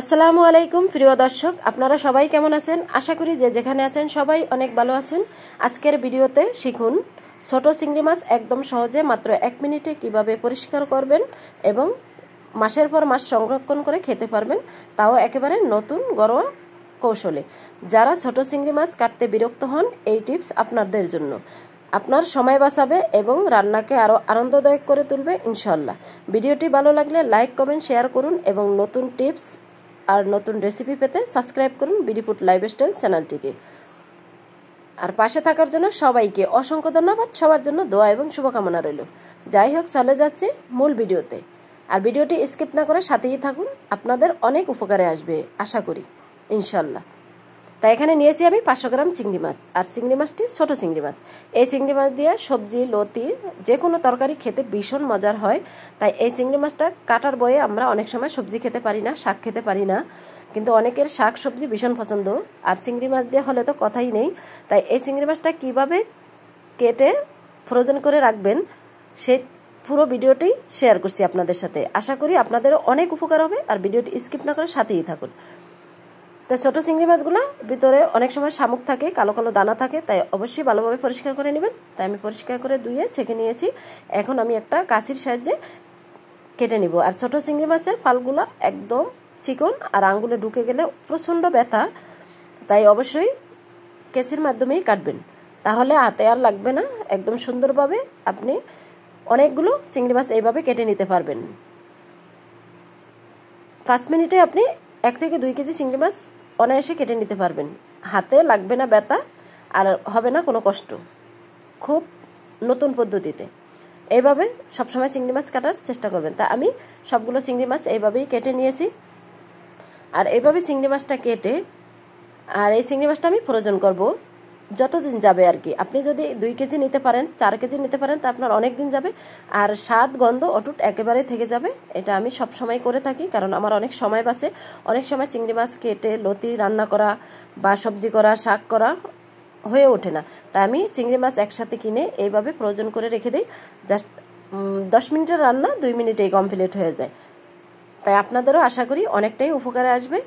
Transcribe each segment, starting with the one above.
আসসালামু আলাইকুম প্রিয় দর্শক, আপনারা সবাই কেমন আছেন? আশা করি যে যেখানে আছেন সবাই অনেক ভালো আছেন। আজকের ভিডিওতে শিখুন ছোট চিংড়ি মাছ একদম সহজে মাত্র 1 মিনিটে কিভাবে পরিষ্কার করবেন এবং মাসের পর মাস সংরক্ষণ করে খেতে পারবেন, তাও একেবারে নতুন ঘরোয়া কৌশলে। যারা ছোট চিংড়ি মাছ কাটতে বিরক্ত হন, এই টিপস আপনাদের জন্য। আপনার সময় বাঁচাবে এবং রান্নাকে আরও আনন্দদায়ক করে তুলবে ইনশাল্লাহ। ভিডিওটি ভালো লাগলে লাইক কমেন্ট শেয়ার করুন এবং নতুন টিপস আর নতুন রেসিপি পেতে সাবস্ক্রাইব করুন বিডি ফুড লাইফস্টাইল চ্যানেলটিকে। আর পাশে থাকার জন্য সবাইকে অসংখ্য ধন্যবাদ। সবার জন্য দোয়া এবং শুভকামনা রইল। যাই হোক, চলে যাচ্ছে মূল ভিডিওতে। আর ভিডিওটি স্কিপ না করে সাথেই থাকুন, আপনাদের অনেক উপকারে আসবে আশা করি ইনশাল্লাহ। তাই এখানে নিয়েছি আমি 500 গ্রাম চিংড়ি মাছ, আর চিংড়ি মাছটি ছোট চিংড়ি মাছ। এই চিংড়ি মাছ দিয়ে সবজি, লতি, যে কোনো তরকারি খেতে ভীষণ মজার হয়। তাই এই চিংড়ি মাছটা কাটার বয়ে আমরা অনেক সময় সবজি খেতে পারি না, শাক খেতে পারি না, কিন্তু অনেকের শাক সবজি ভীষণ পছন্দ, আর চিংড়ি মাছ দিয়ে হলে তো কথাই নেই। তাই এই চিংড়ি মাছটা কীভাবে কেটে ফ্রোজেন করে রাখবেন সেই পুরো ভিডিওটি শেয়ার করছি আপনাদের সাথে। আশা করি আপনাদেরও অনেক উপকার হবে, আর ভিডিওটি স্কিপ না করে সাথেই থাকুন। তো ছোটো চিংড়ি মাছগুলো ভিতরে অনেক সময় শামুক থাকে, কালো কালো দানা থাকে, তাই অবশ্যই ভালোভাবে পরিষ্কার করে নেবেন। তাই আমি পরিষ্কার করে ধুয়ে ছেঁকে নিয়েছি। এখন আমি একটা কাঁচির সাহায্যে কেটে নিব। আর ছোটো চিংড়ি মাছের ফালগুলো একদম চিকন, আর আঙ্গুলে ঢুকে গেলে প্রচণ্ড ব্যথা, তাই অবশ্যই কেচির মাধ্যমেই কাটবেন, তাহলে হাতে আর লাগবে না। একদম সুন্দরভাবে আপনি অনেকগুলো চিংড়ি মাছ এইভাবে কেটে নিতে পারবেন। 5 মিনিটে আপনি 1 থেকে 2 কেজি চিংড়ি মাছ অনায়াসে কেটে নিতে পারবেন। হাতে লাগবে না ব্যথা, আর হবে না কোনো কষ্ট। খুব নতুন পদ্ধতিতে এইভাবে সবসময় চিংড়ি মাছ কাটার চেষ্টা করবেন। তা আমি সবগুলো চিংড়ি মাছ এইভাবেই কেটে নিয়েছি। আর এইভাবে চিংড়ি মাছটা কেটে, আর এই চিংড়ি মাছটা আমি ফ্রোজেন করব যতদিন যাবে আর কি। আপনি যদি 2 কেজি নিতে পারেন, 4 কেজি নিতে পারেন, তা আপনার অনেক দিন যাবে, আর স্বাদ গন্ধ অটুট একেবারে থেকে যাবে। এটা আমি সব সময় করে থাকি, কারণ আমার অনেক সময় বাঁচে। অনেক সময় চিংড়ি মাছ কেটে লতি রান্না করা বা সবজি করা, শাক করা হয়ে ওঠে না। তাই আমি চিংড়ি মাছ একসাথে কিনে এইভাবে ফ্রোজেন করে রেখে দিই। জাস্ট 10 মিনিটের রান্না 2 মিনিটেই কমপ্লিট হয়ে যায়। তাই আপনাদেরও আশা করি অনেকটাই উপকারে আসবে।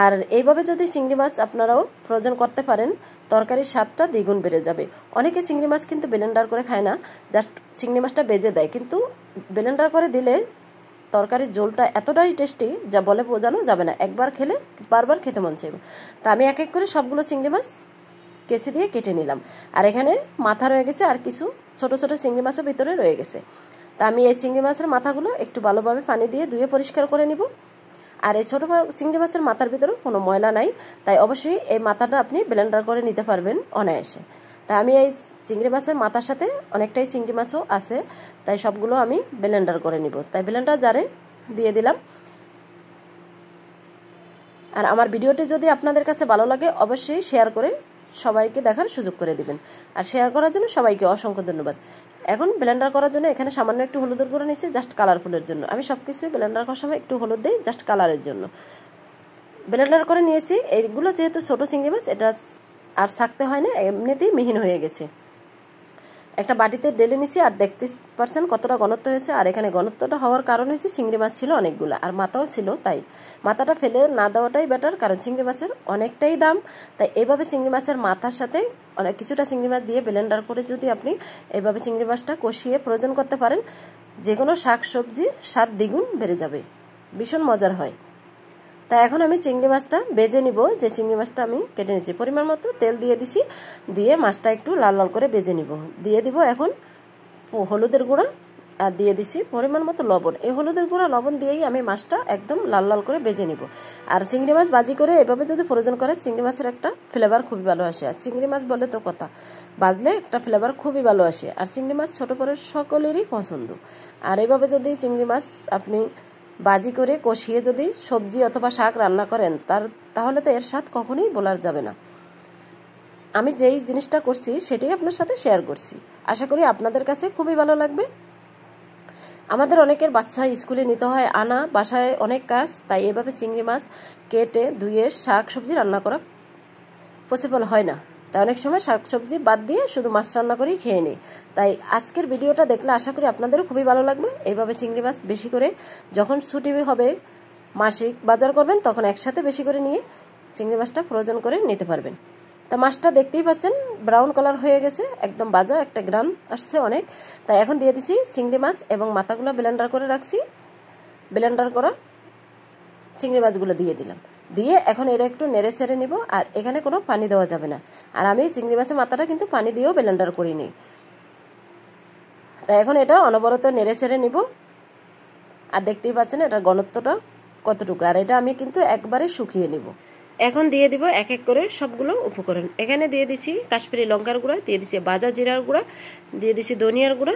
আর এইভাবে যদি চিংড়ি মাছ আপনারাও ফ্রোজেন করতে পারেন, তরকারির স্বাদটা দ্বিগুণ বেড়ে যাবে। অনেকে চিংড়ি মাছ কিন্তু ব্লেন্ডার করে খায় না, জাস্ট চিংড়ি মাছটা বেজে দেয়, কিন্তু ব্লেন্ডার করে দিলে তরকারির ঝোলটা এতটাই টেস্টি যা বলে বোঝানো যাবে না। একবার খেলে বারবার খেতে মন চাইবে। তা আমি এক এক করে সবগুলো চিংড়ি মাছ কেসি দিয়ে কেটে নিলাম। আর এখানে মাথা রয়ে গেছে, আর কিছু ছোট ছোট চিংড়ি মাছও ভিতরে রয়ে গেছে। তা আমি এই চিংড়ি মাছের মাথাগুলো একটু ভালোভাবে পানি দিয়ে ধুয়ে পরিষ্কার করে নিব। আর এই ছোটো চিংড়ি মাছের মাথার ভিতরেও কোনো ময়লা নাই, তাই অবশ্যই এই মাথাটা আপনি ব্লেন্ডার করে নিতে পারবেন অনায়াসে। তাই আমি এই চিংড়ি মাছের মাথার সাথে অনেকটাই চিংড়ি মাছও আছে, তাই সবগুলো আমি ব্লেন্ডার করে নিব। তাই ব্লেন্ডার জারে দিয়ে দিলাম। আর আমার ভিডিওটি যদি আপনাদের কাছে ভালো লাগে, অবশ্যই শেয়ার করে সবাইকে দেখার সুযোগ করে দিবেন। আর শেয়ার করার জন্য সবাইকে অসংখ্য ধন্যবাদ। এখন ব্লেন্ডার করার জন্য এখানে সামান্য একটু হলুদের গুঁড়ো নিয়েছি, জাস্ট কালারফুলের জন্য। আমি সব কিছুই ব্লেন্ডার করার সময় একটু হলুদ দিই, জাস্ট কালারের জন্য। ব্লেন্ডার করে নিয়েছি। এইগুলো যেহেতু ছোটো চিংড়ি মাছ, এটা আর ছাকতে হয় না, এমনিতেই মিহিন হয়ে গেছে। একটা বাটিতে ঢেলে নিছি, আর দেখতে পারছেন কতটা ঘনত্ব হয়েছে। আর এখানে ঘনত্বটা হওয়ার কারণ হচ্ছে চিংড়ি মাছ ছিল অনেকগুলো, আর মাথাও ছিল, তাই মাথাটা ফেলে না দেওয়াটাই বেটার, কারণ চিংড়ি মাছের অনেকটাই দাম। তাই এইভাবে চিংড়ি মাছের মাথার সাথে অনেক কিছুটা চিংড়ি মাছ দিয়ে ব্লেন্ডার করে যদি আপনি এইভাবে চিংড়ি মাছটা কষিয়ে ফ্রোজেন করতে পারেন, যে কোনো শাক সবজির স্বাদ দ্বিগুণ বেড়ে যাবে, ভীষণ মজার হয়। তাই এখন আমি চিংড়ি মাছটা ভেজে নিব। যে চিংড়ি মাছটা আমি কেটে নিয়েছি, পরিমাণ মতো তেল দিয়ে দিছি, দিয়ে মাছটা একটু লাল লাল করে ভেজে নিব। দিয়ে দিব এখন হলুদের গুঁড়া, আর দিয়ে দিছি পরিমাণ মতো লবণ। এই হলুদের গুঁড়া লবণ দিয়েই আমি মাছটা একদম লাল লাল করে ভেজে নিব। আর চিংড়ি মাছ ভাজি করে এভাবে যদি ফ্রোজেন করে, চিংড়ি মাছের একটা ফ্লেভার খুবই ভালো আসে। আর চিংড়ি মাছ বলে তো কথা, ভাজলে একটা ফ্লেভার খুবই ভালো আসে। আর চিংড়ি মাছ ছোটো বড় সকলেরই পছন্দ। আর এইভাবে যদি চিংড়ি মাছ আপনি ভাজি করে কষিয়ে যদি সবজি অথবা শাক রান্না করেন, তাহলে তো এর স্বাদ কখনোই বলার যাবে না। আমি যেই জিনিসটা করছি সেটাই আপনার সাথে শেয়ার করছি। আশা করি আপনাদের কাছে খুবই ভালো লাগবে। আমাদের অনেকের বাচ্চা স্কুলে নিতে হয় আনা, বাসায় অনেক কাজ, তাই এভাবে চিংড়ি মাছ কেটে ধুয়ে শাক সবজি রান্না করা পসিবল হয় না। তাই অনেক সময় শাক সবজি বাদ দিয়ে শুধু মাছ রান্না করেই খেয়ে নিই। তাই আজকের ভিডিওটা দেখলে আশা করি আপনাদেরও খুবই ভালো লাগবে। এইভাবে চিংড়ি মাছ বেশি করে যখন ছুটি হবে, মাসিক বাজার করবেন তখন একসাথে বেশি করে নিয়ে চিংড়ি মাছটা ফ্রোজেন করে নিতে পারবেন। তা মাছটা দেখতেই পাচ্ছেন ব্রাউন কালার হয়ে গেছে, একদম ভাজা, একটা গ্রান আসছে অনেক। তাই এখন দিয়ে দিছি চিংড়ি মাছ এবং মাথাগুলো ব্লেন্ডার করে রাখছি, ব্লেন্ডার করা চিংড়ি মাছগুলো দিয়ে দিলাম। দিয়ে এখন এটা একটু নেড়ে ছেড়ে নিব, আর এখানে কোনো পানি দেওয়া যাবে না। আর আমি চিংড়ি মাছের মাথাটা কিন্তু পানি দিয়েও ব্লেন্ডার করিনি। তাই এখন এটা অনবরত নেড়ে ছেড়ে নিব। আর দেখতেই পাচ্ছেন এটার ঘনত্বটা কতটুকু, আর এটা আমি কিন্তু একবারে শুকিয়ে নিব। এখন দিয়ে দিব এক এক করে সবগুলো উপকরণ। এখানে দিয়ে দিছি কাশ্মীরি লঙ্কার গুঁড়া, দিয়ে দিছি ভাজা জিরার গুঁড়া, দিয়ে দিছি ধনিয়ার গুঁড়া,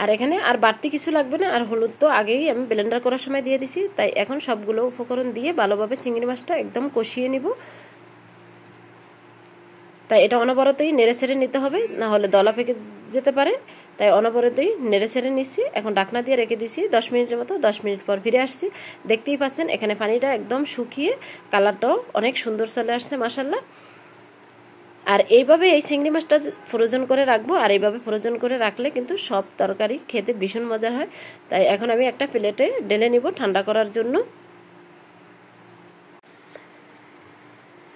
আর এখানে আর বাড়তি কিছু লাগবে না। আর হলুদ তো আগেই আমি ব্লেন্ডার করার সময় দিয়ে দিছি। তাই এখন সবগুলো উপকরণ দিয়ে ভালোভাবে চিংড়ি মাছটা একদম কষিয়ে নিব। তাই এটা অনবরতই নেড়ে ছেড়ে নিতে হবে, না হলে দলা পেকে যেতে পারে। তাই অনবরতই নেড়ে ছেড়ে নিচ্ছি। এখন ঢাকনা দিয়ে রেখে দিছি 10 মিনিটের মতো। 10 মিনিট পর ফিরে আসছি। দেখতেই পাচ্ছেন এখানে পানিটা একদম শুকিয়ে কালারটাও অনেক সুন্দর চলে আসছে মাশাআল্লাহ। আর এইভাবে এই চিংড়ি মাছটা ফ্রোজেন করে রাখবো, আর এইভাবে ফ্রোজেন করে রাখলে কিন্তু সব তরকারি খেতে ভীষণ মজার হয়। তাই এখন আমি একটা প্লেটে ঢেলে নিব ঠান্ডা করার জন্য।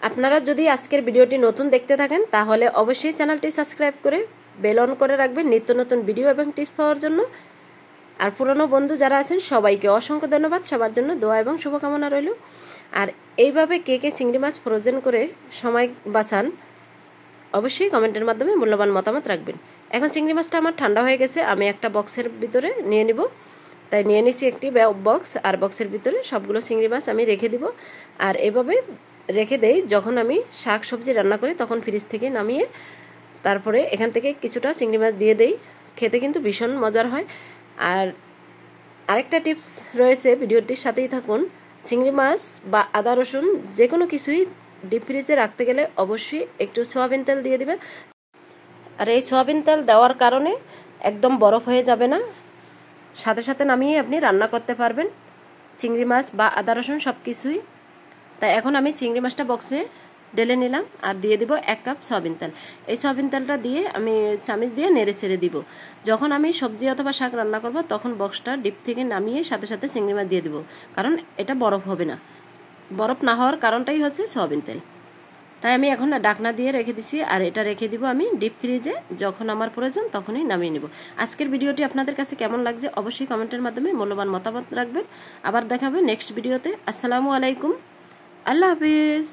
আপনারা যদি আজকের ভিডিওটি নতুন দেখতে থাকেন তাহলে অবশ্যই চ্যানেলটি সাবস্ক্রাইব করে বেল অন করে রাখবেন নিত্য নতুন ভিডিও এবং টিপস পাওয়ার জন্য। আর পুরনো বন্ধু যারা আছেন সবাইকে অসংখ্য ধন্যবাদ, সবার জন্য দোয়া এবং শুভকামনা রইল। আর এইভাবে কে কে চিংড়ি মাছ ফ্রোজেন করে সময় বাঁচান অবশ্যই কমেন্টের মাধ্যমে মূল্যবান মতামত রাখবেন। এখন চিংড়ি মাছটা আমার ঠান্ডা হয়ে গেছে, আমি একটা বক্সের ভিতরে নিয়ে নিব। তাই নিয়ে নিছি একটি বক্স, আর বক্সের ভিতরে সবগুলো চিংড়ি মাছ আমি রেখে দিব। আর এভাবে রেখে দেই, যখন আমি শাক সবজি রান্না করি তখন ফ্রিজ থেকে নামিয়ে তারপরে এখান থেকে কিছুটা চিংড়ি মাছ দিয়ে দেই। খেতে কিন্তু ভীষণ মজার হয়। আর আরেকটা টিপস রয়েছে, ভিডিওটির সাথেই থাকুন। চিংড়ি মাছ বা আদা রসুন যে কোনো কিছুই ডিপ ফ্রিজে রাখতে গেলে অবশ্যই একটু সয়াবিন তেল দিয়ে দিবেন। আর এই সয়াবিন তেল দেওয়ার কারণে একদম বরফ হয়ে যাবে না, সাথে সাথে নামিয়ে আপনি রান্না করতে পারবেন চিংড়ি মাছ বা আদা রসুন সব কিছুই। তাই এখন আমি চিংড়ি মাছটা বক্সে ঢেলে নিলাম আর দিয়ে দিব 1 কাপ সয়াবিন তেল। এই সয়াবিন তেলটা দিয়ে আমি চামচ দিয়ে নেড়ে ছেড়ে দিব। যখন আমি সবজি অথবা শাক রান্না করব তখন বক্সটা ডিপ থেকে নামিয়ে সাথে সাথে চিংড়ি মাছ দিয়ে দিব, কারণ এটা বরফ হবে না। বরফ না হওয়ার কারণটাই হচ্ছে সয়াবিন তেল। তাই আমি এখন ঢাকনা দিয়ে রেখে দিছি, আর এটা রেখে দিব আমি ডিপ ফ্রিজে। যখন আমার প্রয়োজন তখনই নামিয়ে নেব। আজকের ভিডিওটি আপনাদের কাছে কেমন লাগছে অবশ্যই কমেন্টের মাধ্যমে মূল্যবান মতামত রাখবেন। আবার দেখাবে নেক্সট ভিডিওতে। আসসালামু আলাইকুম, আল্লাহ হাফিজ।